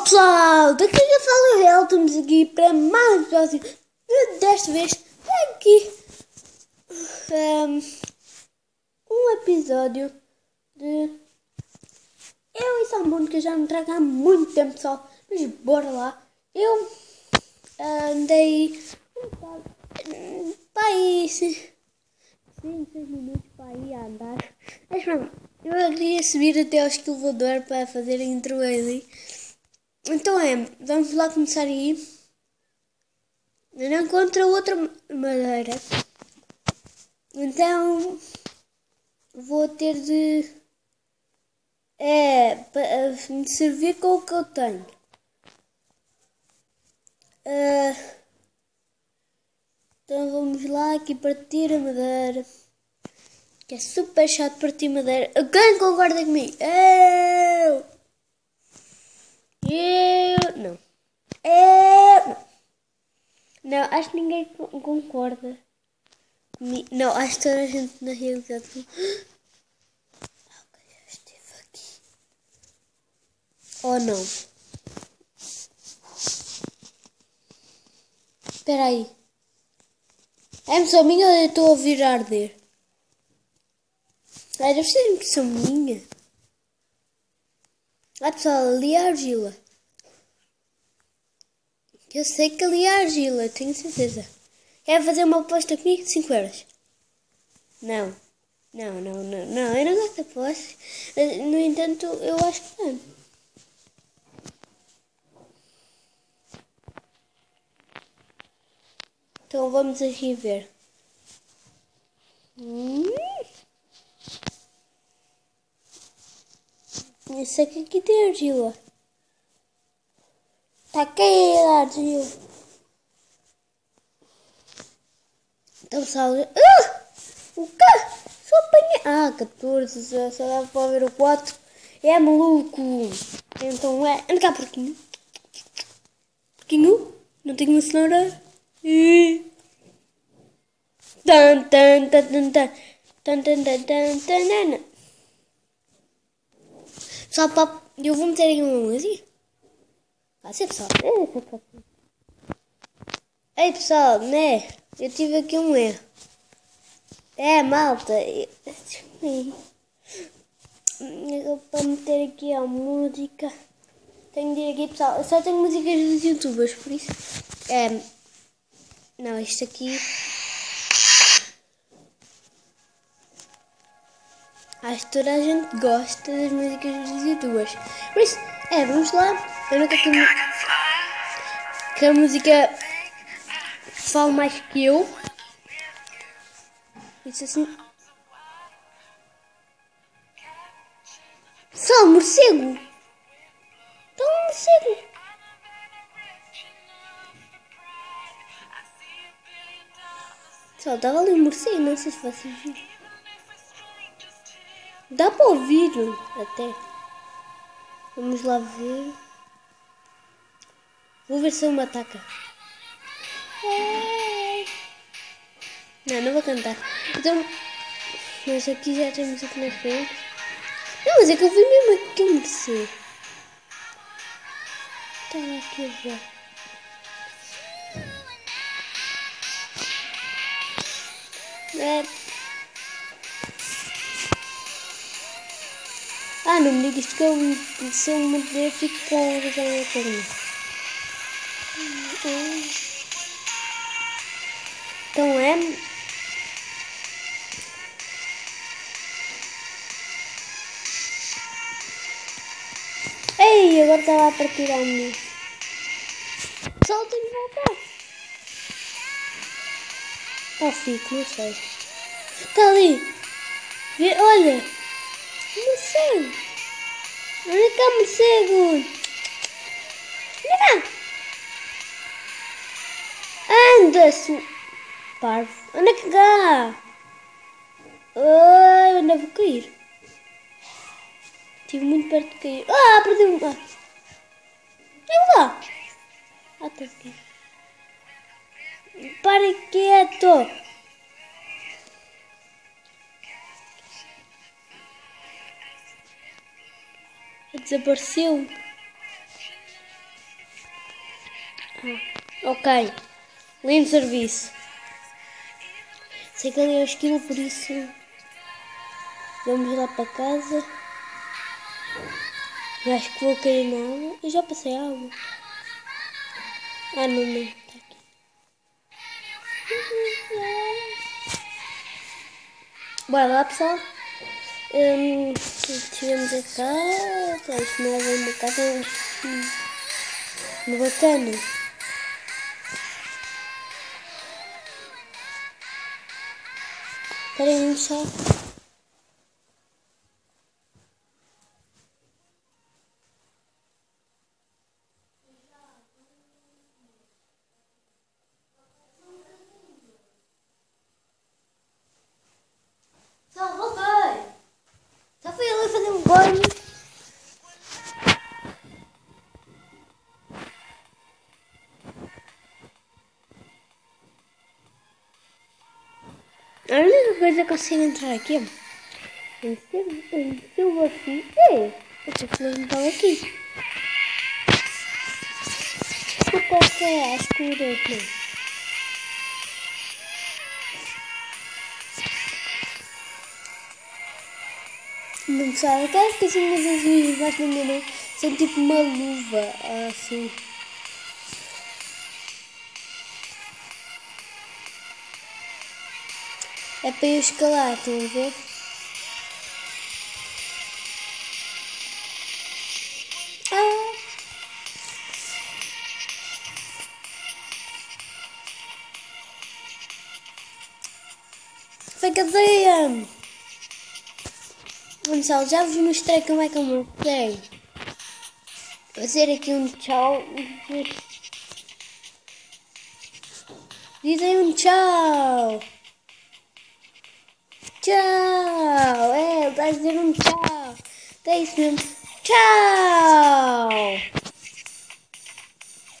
Pessoal, daqui já fala o Real, estamos aqui para mais um episódio. Desta vez aqui um episódio de eu e Sambuno, que eu já não trago há muito tempo, pessoal. Mas bora lá. Eu andei um bocado para aí 5, 6 minutos para ir a andar. Mas pronto, eu queria subir até ao escavador para fazer a intro ali. Então vamos lá começar aí. Eu não encontro outra madeira. Então vou ter de me servir com o que eu tenho. Então vamos lá aqui partir a madeira. Que é super chato partir madeira. Quem concorda comigo? Eu não. Não, acho que ninguém concorda comigo. Não, acho que toda a gente na realidade. Eu estive aqui. Ou não? Espera aí. É só minha ou eu estou a ouvir arder? Deve ser impressão minha. Pessoal, ali é a argila. Eu sei que ali é a argila, tenho certeza. Quer fazer uma aposta comigo? 5 euros. Não, eu não gosto de apostas. No entanto, eu acho que não. Então vamos aqui ver. Eu sei que aqui tem argila. Tá aqui a argila. Então, pessoal. O quê? Só apanhei. 14. Só dá para ver o 4. É maluco. Então anda cá, porquinho. Porquinho? Não tenho uma cenoura. Tan, tan, tan, tan, tan. Tan, tan, tan, tan, tan. Só para. Eu vou meter aqui uma música. Ser pessoal. Ei pessoal, né? Eu tive aqui um erro. Malta. Para meter aqui a música. Tenho de ir aqui, pessoal. Eu só tenho músicas dos youtubers, por isso. Não, isto aqui. Acho que toda a gente gosta das músicas dos youtubers. Por isso, vamos lá. Eu não tenho que a música fala mais que eu. Isso assim. Só um morcego. Então um morcego. Só estava ali um morcego, não sei se vocês viram. Dá para ouvir até. Vamos lá ver. Vou ver se ele me ataca. Não vou cantar. Então, mas aqui já tem música na frente. Não, mas é que eu vi mesmo aqui um morcego. Estava aqui a ver. Não me digas que eu sou uma de fico com a razão na perna. Então Ei, agora estava a partir ao meio. Só tenho que voltar. Fico, não sei. Está ali. Olha. Morcego. Olha cá, morcego. Anda-se. Parvo. Anda cá. Onde vou cair? Estive muito perto de cair. Perdi um. Eu lá. Está aqui. Pare quieto. Desapareceu. Ok. Lindo serviço. Sei que ali é o esquilo, por isso vamos lá para casa. Eu acho que vou cair na água. Eu já passei a água. Ah, não, não. Está aqui. Bora lá, pessoal. Chegamos a casa. Isto não é uma casa bacana. Esperem um só. Só voltei. Só fui ali fazer um banho. A única coisa que eu consigo entrar aqui se eu vou aqui. Eu sei que não estava aqui. Porque é a escuridão, não. Não sabe, aquelas casinhas azuis mais da minha mãe são tipo uma luva, assim. É para eu escalar, estão a ver? Ah! Foi cadeia! Pessoal, já vos mostrei como é que eu mostrei. Vou fazer aqui um tchau. Dizem um tchau. Tchau. Ele está a dizer um tchau. É isso mesmo. Tchau.